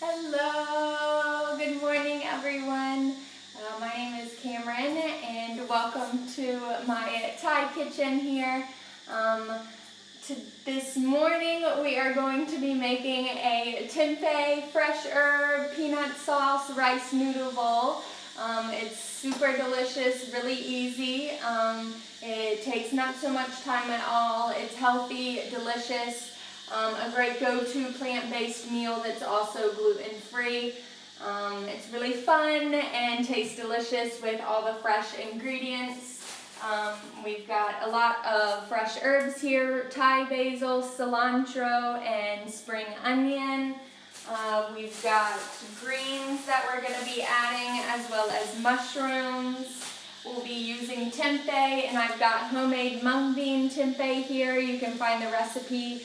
Hello, good morning everyone. My name is Cameron and welcome to my Thai kitchen here. This morning we are going to be making a tempeh fresh herb peanut sauce rice noodle bowl. It's super delicious, really easy. It takes not so much time at all. It's healthy, delicious. A great go-to plant-based meal that's also gluten-free. It's really fun and tastes delicious with all the fresh ingredients. We've got a lot of fresh herbs here, Thai basil, cilantro, and spring onion. We've got greens that we're going to be adding, as well as mushrooms. We'll be using tempeh, and I've got homemade mung bean tempeh here. You can find the recipe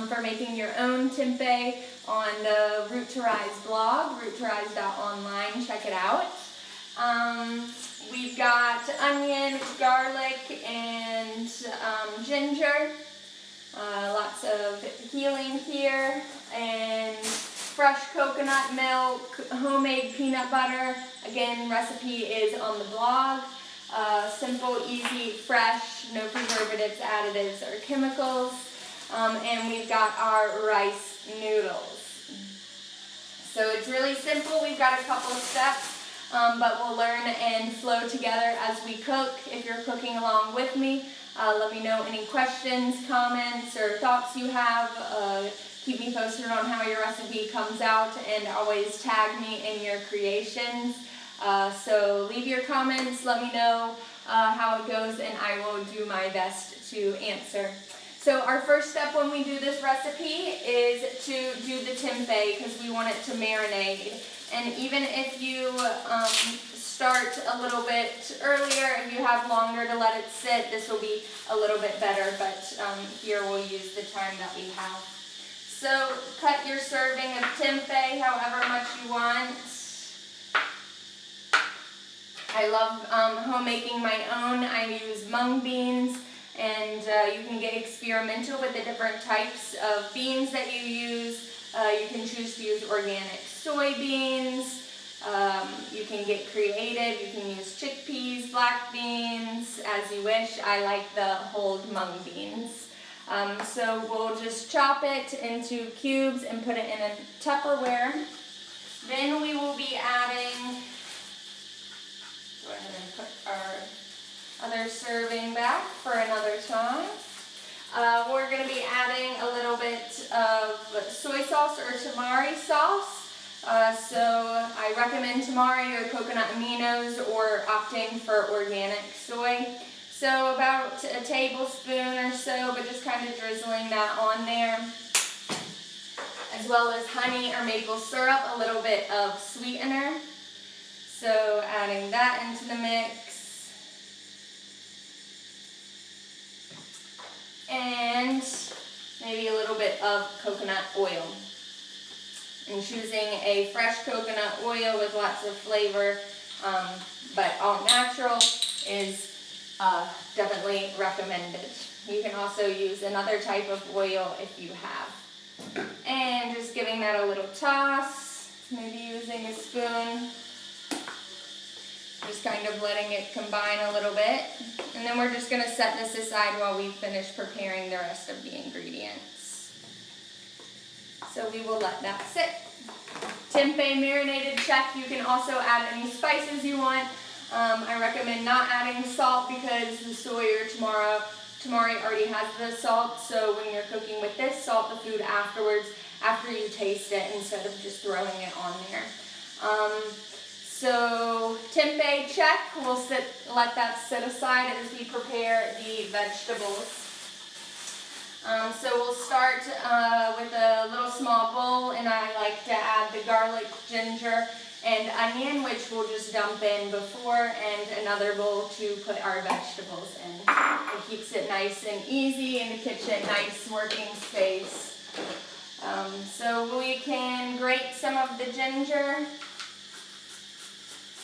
for making your own tempeh on the Root to Rise blog, roottorise.online. Check it out. We've got onion, garlic, and ginger. Lots of healing here, and fresh coconut milk, homemade peanut butter. Again, recipe is on the blog. Simple, easy, fresh, no preservatives, additives, or chemicals. And we've got our rice noodles. So it's really simple. We've got a couple of steps, but we'll learn and flow together as we cook. If you're cooking along with me, let me know any questions, comments, or thoughts you have. Keep me posted on how your recipe comes out, and always tag me in your creations. So leave your comments, let me know how it goes, and I will do my best to answer. So our first step when we do this recipe is to do the tempeh, because we want it to marinate. And even if you start a little bit earlier, if you have longer to let it sit, this will be a little bit better, but here we'll use the time that we have. So cut your serving of tempeh however much you want. I love homemaking my own. I use mung beans, and you can get experimental with the different types of beans that you use. You can choose to use organic soybeans. You can get creative. You can use chickpeas, black beans, as you wish. I like the whole mung beans. So we'll just chop it into cubes and put it in a Tupperware. Then we will be adding, go ahead and put our other serving back for another time. We're going to be adding a little bit of soy sauce or tamari sauce. So I recommend tamari or coconut aminos, or opting for organic soy. So about a tablespoon or so, but just kind of drizzling that on there. As well as honey or maple syrup, a little bit of sweetener. So adding that into the mix. And maybe a little bit of coconut oil. And choosing a fresh coconut oil with lots of flavor, but all natural, is definitely recommended. You can also use another type of oil if you have. And just giving that a little toss, maybe using a spoon. Just kind of letting it combine a little bit. And then we're just going to set this aside while we finish preparing the rest of the ingredients. So we will let that sit. Tempeh marinated, check. You can also add any spices you want. I recommend not adding salt because the soy or tamari already has the salt. So when you're cooking with this, salt the food afterwards, after you taste it, instead of just throwing it on there. So tempeh, check. We'll let that sit aside as we prepare the vegetables. So we'll start with a little small bowl, and I like to add the garlic, ginger, and onion, which we'll just dump in before, and another bowl to put our vegetables in. It keeps it nice and easy in the kitchen, nice working space. So we can grate some of the ginger,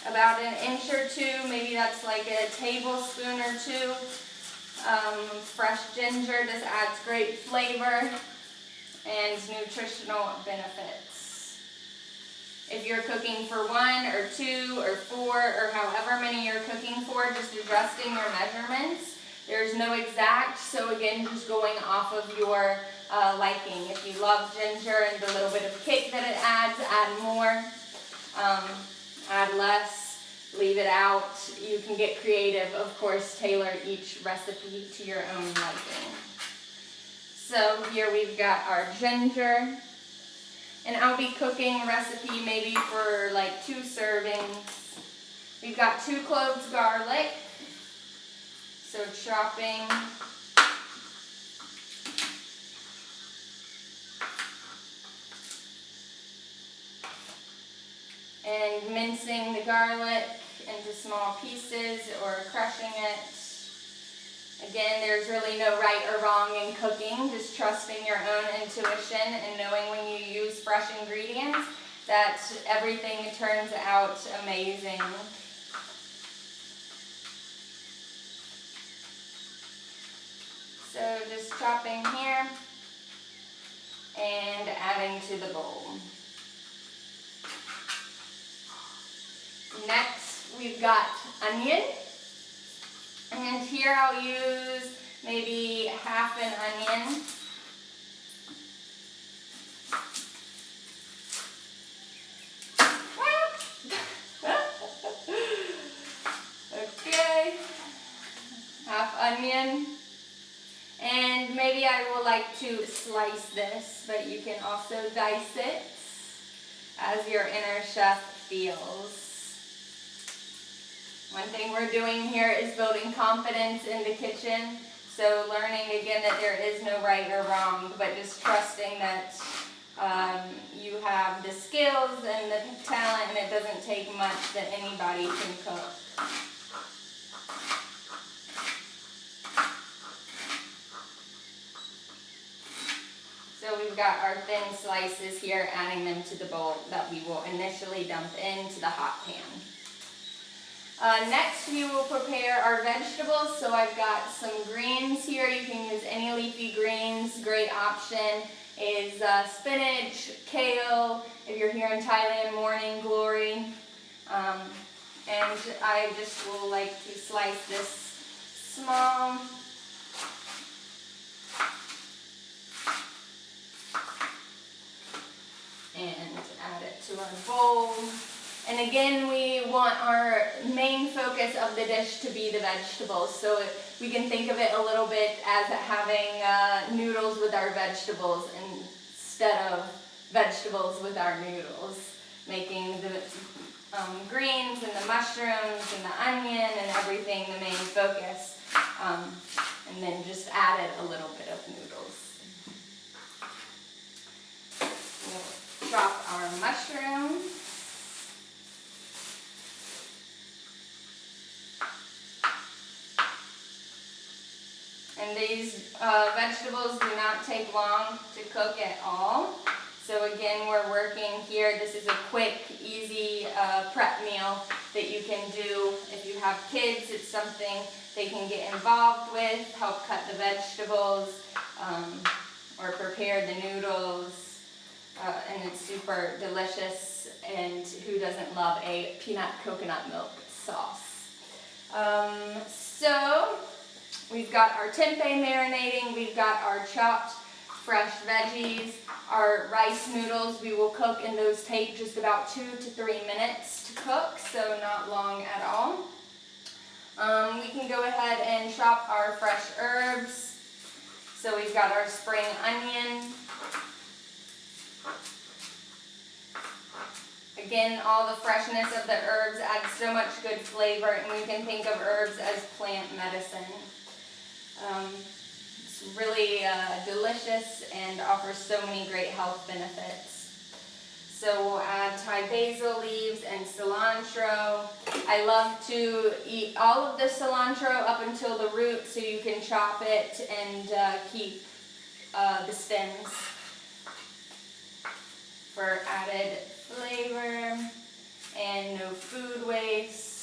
about an inch or two, maybe that's like a tablespoon or two. Fresh ginger, this adds great flavor and nutritional benefits. you're cooking for 1 or 2 or 4 or however many you're cooking for, just adjusting your measurements. There's no exact, so again, just going off of your liking. If you love ginger and the little bit of kick that it adds, add more. Add less, leave it out. You can get creative, of course, tailor each recipe to your own liking. So here we've got our ginger, and I'll be cooking a recipe maybe for like 2 servings. We've got 2 cloves garlic, so chopping. And mincing the garlic into small pieces or crushing it. Again, there's really no right or wrong in cooking, just trusting your own intuition and knowing when you use fresh ingredients that everything turns out amazing. So just chopping here and adding to the bowl. Next, we've got onion, and here I'll use maybe half an onion. Okay, half onion, and maybe I will like to slice this, but you can also dice it as your inner chef feels. One thing we're doing here is building confidence in the kitchen. So learning again that there is no right or wrong, but just trusting that you have the skills and the talent, and it doesn't take much, that anybody can cook. So we've got our thin slices here, adding them to the bowl that we will initially dump into the hot pan. Next, we will prepare our vegetables. So I've got some greens here. You can use any leafy greens. Great option is spinach, kale, if you're here in Thailand, morning glory. And I just will like to slice this small. And add it to our bowl. And again, we want our main focus of the dish to be the vegetables. So we can think of it a little bit as having noodles with our vegetables instead of vegetables with our noodles. Making the greens and the mushrooms and the onion and everything the main focus. And then just added a little bit of noodles. We'll chop our mushrooms. And these vegetables do not take long to cook at all. So again, we're working here. This is a quick, easy prep meal that you can do. If you have kids, it's something they can get involved with, help cut the vegetables, or prepare the noodles. And it's super delicious. And who doesn't love a peanut coconut milk sauce? So we've got our tempeh marinating, we've got our chopped fresh veggies, our rice noodles. We will cook, and those take just about 2 to 3 minutes to cook, so not long at all. We can go ahead and chop our fresh herbs. So we've got our spring onion. Again, all the freshness of the herbs adds so much good flavor, and we can think of herbs as plant medicine. It's really delicious and offers so many great health benefits. So we'll add Thai basil leaves and cilantro. I love to eat all of the cilantro up until the root, so you can chop it and keep the stems for added flavor and no food waste.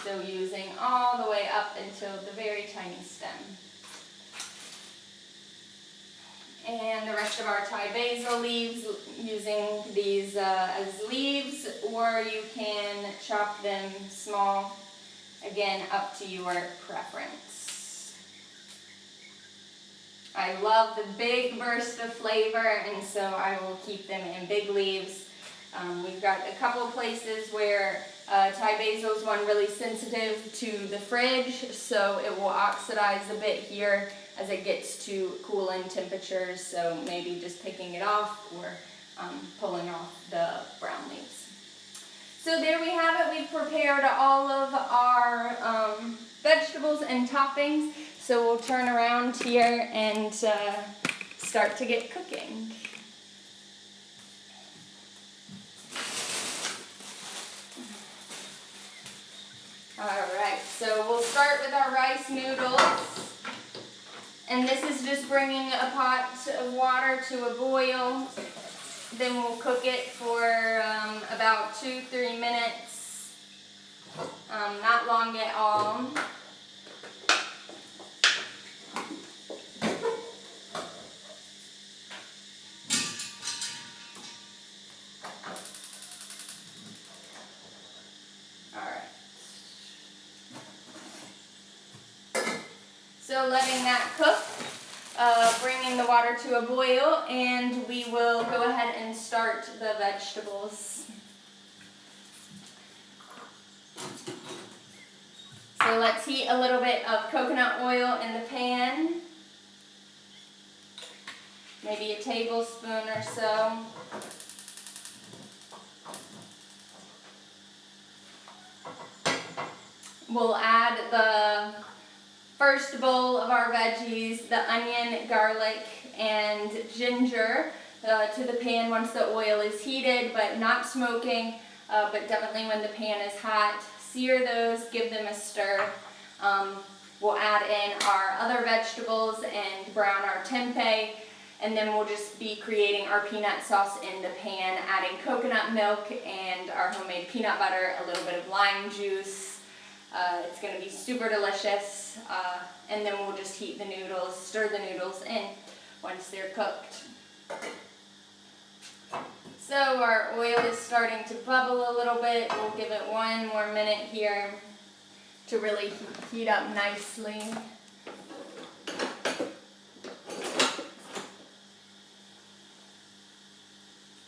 So using all the way up until the very tiny stem. And the rest of our Thai basil leaves, using these as leaves, or you can chop them small, again up to your preference. I love the big burst of flavor, and so I will keep them in big leaves. We've got a couple of places where Thai basil is one really sensitive to the fridge, so it will oxidize a bit here as it gets to cooling temperatures, so maybe just picking it off or pulling off the brown leaves. So there we have it. We've prepared all of our vegetables and toppings, so we'll turn around here and start to get cooking. Alright, so we'll start with our rice noodles. And this is just bringing a pot of water to a boil. Then we'll cook it for about 2-3 minutes. Not long at all. So letting that cook, bringing the water to a boil, and we will go ahead and start the vegetables. So let's heat a little bit of coconut oil in the pan, maybe a tablespoon or so. We'll add the first bowl of our veggies, the onion, garlic, and ginger to the pan once the oil is heated, but not smoking, but definitely when the pan is hot. Sear those, give them a stir. We'll add in our other vegetables and brown our tempeh, and then we'll just be creating our peanut sauce in the pan, adding coconut milk and our homemade peanut butter, a little bit of lime juice. It's going to be super delicious, and then we'll just heat the noodles, stir the noodles in once they're cooked. So our oil is starting to bubble a little bit. We'll give it one more minute here to really heat up nicely.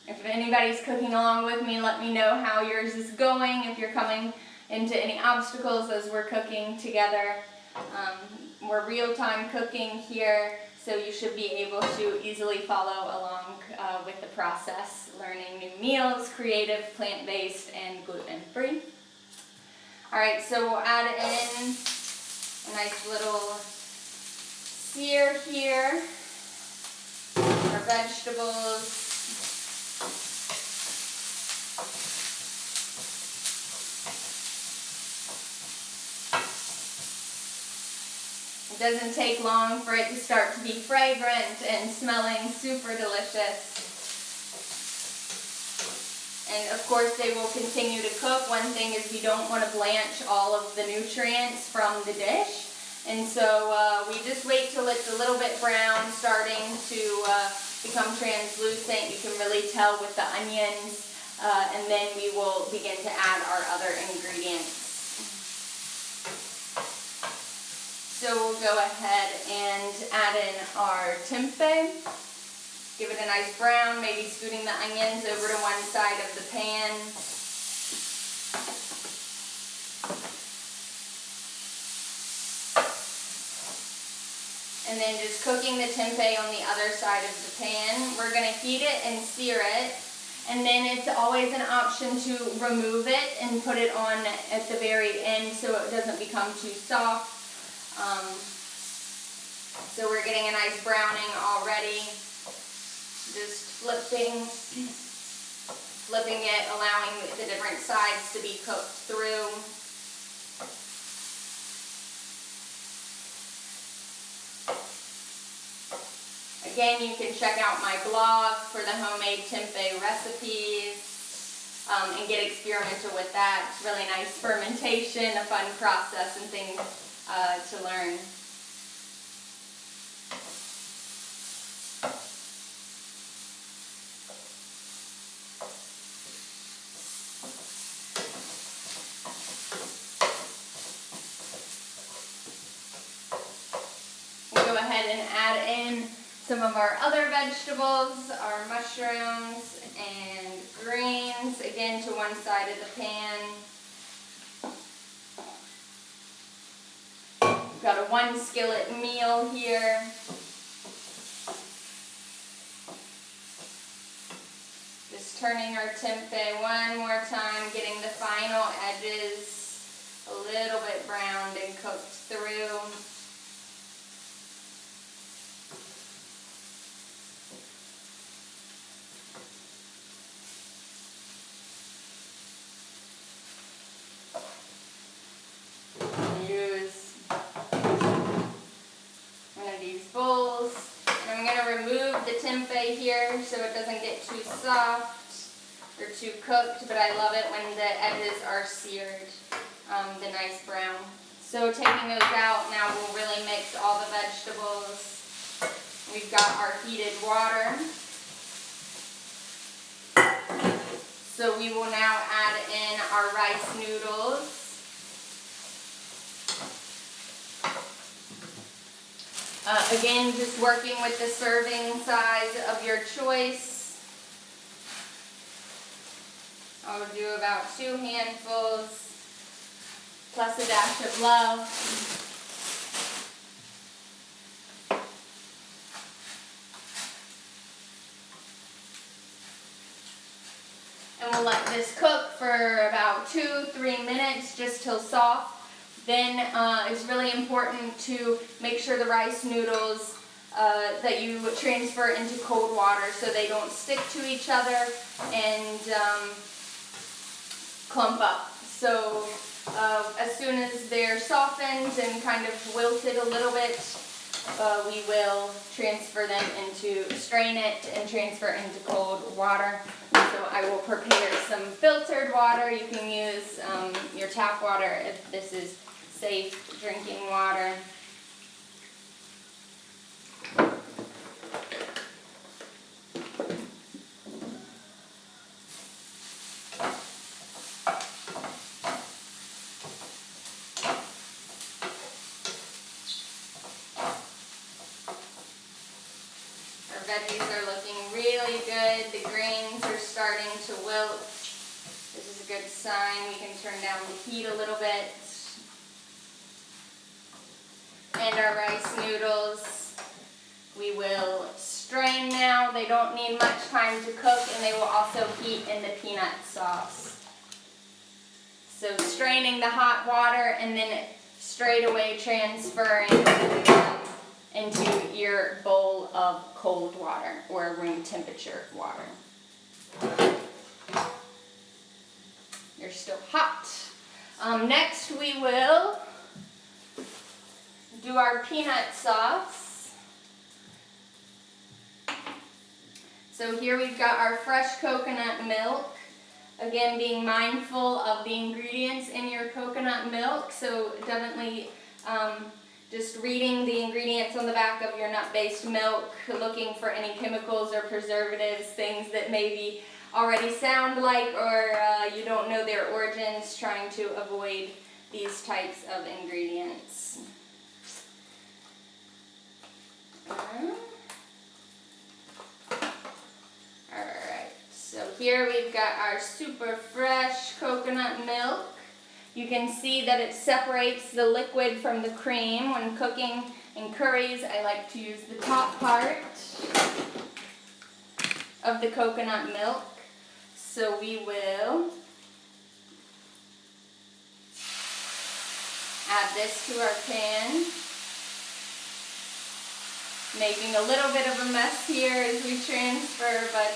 If anybody's cooking along with me, let me know how yours is going, if you're coming into any obstacles as we're cooking together. We're real-time cooking here, so you should be able to easily follow along with the process, learning new meals, creative, plant-based, and gluten-free. Alright, so we'll add in a nice little sear here, our vegetables. It doesn't take long for it to start to be fragrant and smelling super delicious. And of course they will continue to cook. One thing is we don't want to blanch all of the nutrients from the dish. And so we just wait till it's a little bit brown, starting to become translucent. You can really tell with the onions. And then we will begin to add our other ingredients. So we'll go ahead and add in our tempeh. Give it a nice brown, maybe scooting the onions over to one side of the pan. And then just cooking the tempeh on the other side of the pan. We're going to heat it and sear it. And then it's always an option to remove it and put it on at the very end so it doesn't become too soft. So we're getting a nice browning already. Just flipping it, allowing the different sides to be cooked through. Again, you can check out my blog for the homemade tempeh recipes and get experimental with that. It's really nice fermentation, a fun process and things to learn. Some of our other vegetables are mushrooms and greens, again to one side of the pan. We've got a 1 skillet meal here. Just turning our tempeh one more time, getting the final edges a little bit browned and cooked through. Use one of these bowls. And I'm going to remove the tempeh here so it doesn't get too soft or too cooked, but I love it when the edges are seared, the nice brown. So taking those out, now we'll really mix all the vegetables. We've got our heated water. So we will now add in our rice noodles. Again, just working with the serving size of your choice. I'll do about 2 handfuls, plus a dash of love. And we'll let this cook for about 2-3 minutes, just till soft. Then it's really important to make sure the rice noodles that you transfer into cold water so they don't stick to each other and clump up. So as soon as they're softened and kind of wilted a little bit, we will transfer them strain it and transfer into cold water. So I will prepare some filtered water. You can use your tap water if this is safe drinking water. Our veggies are looking really good. The greens are starting to wilt. This is a good sign. We can turn down the heat a little bit. And our rice noodles, we will strain now. They don't need much time to cook, and they will also heat in the peanut sauce. So straining the hot water and then straight away transferring into your bowl of cold water or room temperature water. You're still hot. Next we will do our peanut sauce. So here we've got our fresh coconut milk. Again, being mindful of the ingredients in your coconut milk. So definitely just reading the ingredients on the back of your nut-based milk, looking for any chemicals or preservatives, things that maybe already sound like or you don't know their origins, trying to avoid these types of ingredients. Alright, so here we've got our super fresh coconut milk. You can see that it separates the liquid from the cream. When cooking in curries, I like to use the top part of the coconut milk. So we will add this to our pan. Making a little bit of a mess here as we transfer, but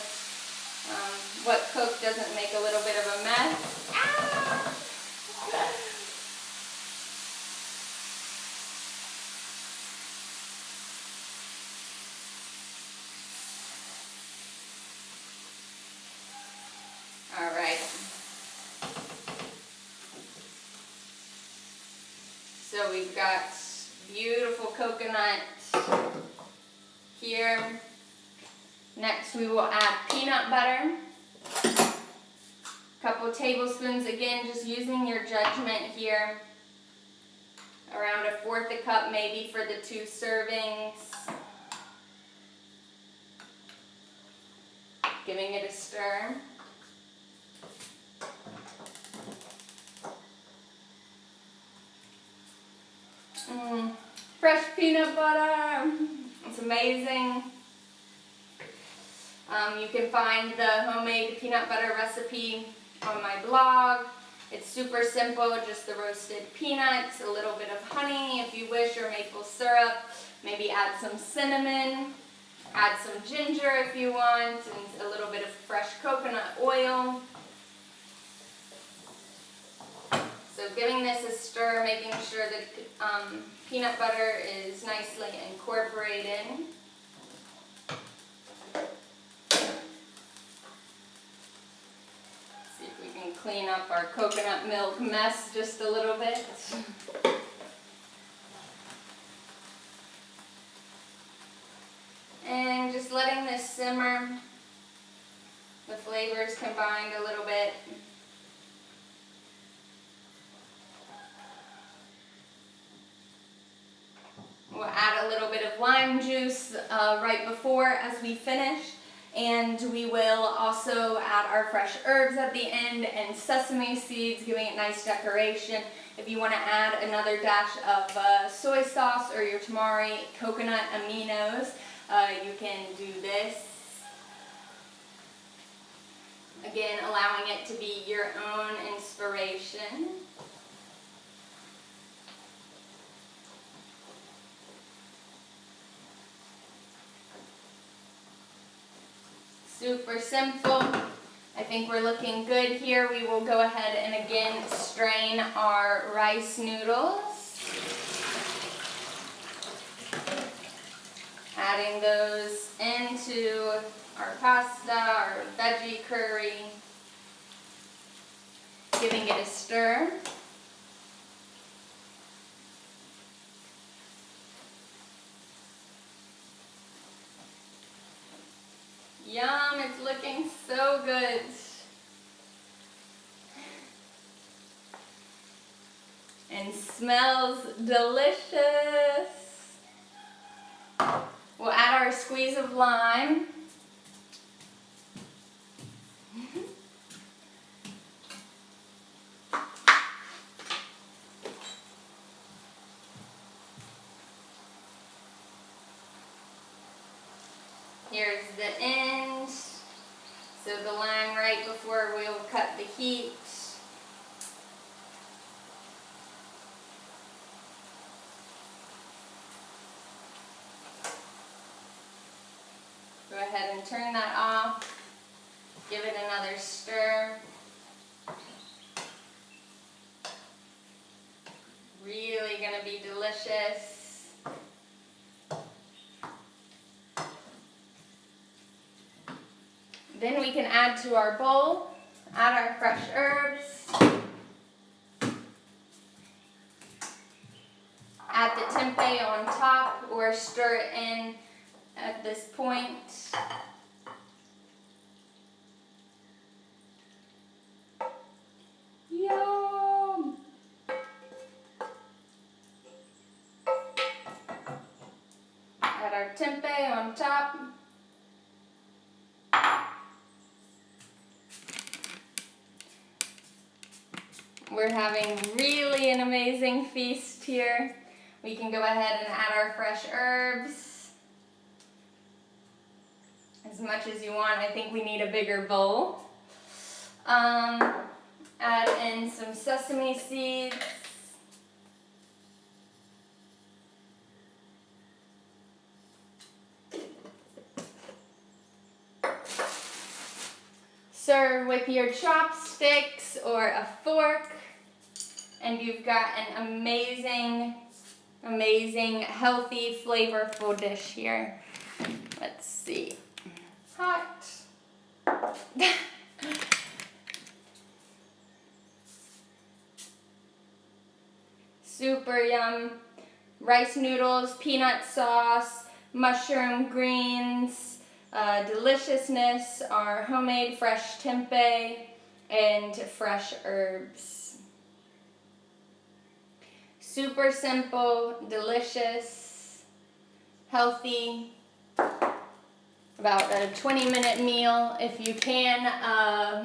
what cook doesn't make a little bit of a mess? Ah! All right. So we've got beautiful coconut here. Next we will add peanut butter. A couple tablespoons, again just using your judgment here. Around 1/4 cup maybe for the 2 servings. Giving it a stir. Fresh peanut butter. It's amazing. You can find the homemade peanut butter recipe on my blog. It's super simple, just the roasted peanuts, a little bit of honey if you wish, or maple syrup. Maybe add some cinnamon, add some ginger if you want, and a little bit of fresh coconut oil. So giving this a stir, making sure that peanut butter is nicely incorporated. See if we can clean up our coconut milk mess just a little bit. And just letting this simmer, the flavors combined a little bit. We'll add a little bit of lime juice right before as we finish, and we will also add our fresh herbs at the end and sesame seeds, giving it nice decoration. If you want to add another dash of soy sauce or your tamari coconut aminos, you can do this. Again, allowing it to be your own inspiration. Super simple. I think we're looking good here. We will go ahead and again strain our rice noodles. Adding those into our pasta, our veggie curry. Giving it a stir. Yum, it's looking so good. And smells delicious. We'll add our squeeze of lime. Here's the end. So the lime right before we'll cut the heat. Go ahead and turn that off. Give it another stir. Really gonna be delicious. Then we can add to our bowl, add our fresh herbs, add the tempeh on top or stir it in at this point. Yum! Add our tempeh on top. We're having really an amazing feast here. We can go ahead and add our fresh herbs as much as you want. I think we need a bigger bowl. Add in some sesame seeds. Serve with your chopsticks or a fork, and you've got an amazing, amazing, healthy, flavorful dish here. Let's see. Hot. Super yum. Rice noodles, peanut sauce, mushroom greens, deliciousness, our homemade fresh tempeh, and fresh herbs. Super simple, delicious, healthy, about a 20-minute meal. If you can,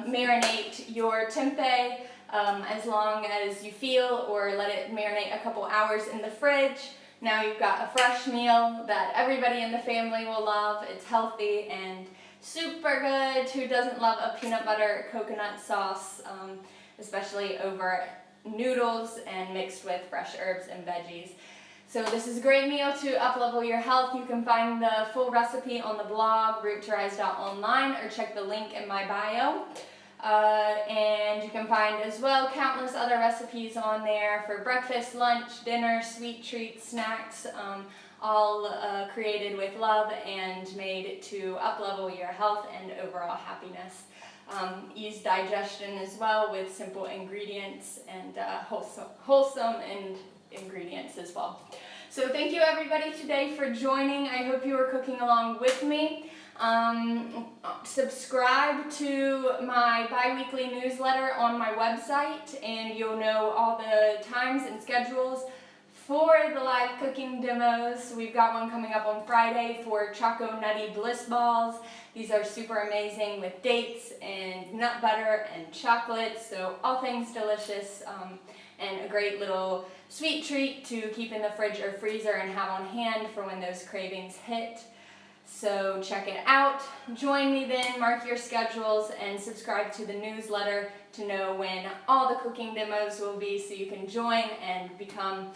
marinate your tempeh as long as you feel, or let it marinate a couple hours in the fridge. Now you've got a fresh meal that everybody in the family will love. It's healthy and super good. Who doesn't love a peanut butter coconut sauce, especially over noodles and mixed with fresh herbs and veggies. So this is a great meal to up-level your health. You can find the full recipe on the blog, roottorise.online, or check the link in my bio. And you can find as well countless other recipes on there for breakfast, lunch, dinner, sweet treats, snacks, all created with love and made to up-level your health and overall happiness. Ease digestion as well with simple ingredients and wholesome ingredients as well. So thank you everybody today for joining. I hope you are cooking along with me. Subscribe to my bi-weekly newsletter on my website and you'll know all the times and schedules for the live cooking demos. We've got one coming up on Friday for Choco Nutty Bliss balls. These are super amazing with dates and nut butter and chocolate, so all things delicious, and a great little sweet treat to keep in the fridge or freezer and have on hand for when those cravings hit. So check it out. Join me then, mark your schedules, and subscribe to the newsletter to know when all the cooking demos will be so you can join and become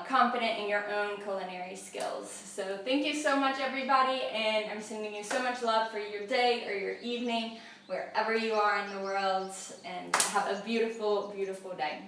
confident in your own culinary skills. So thank you so much everybody, and I'm sending you so much love for your day or your evening, wherever you are in the world, and have a beautiful, beautiful day.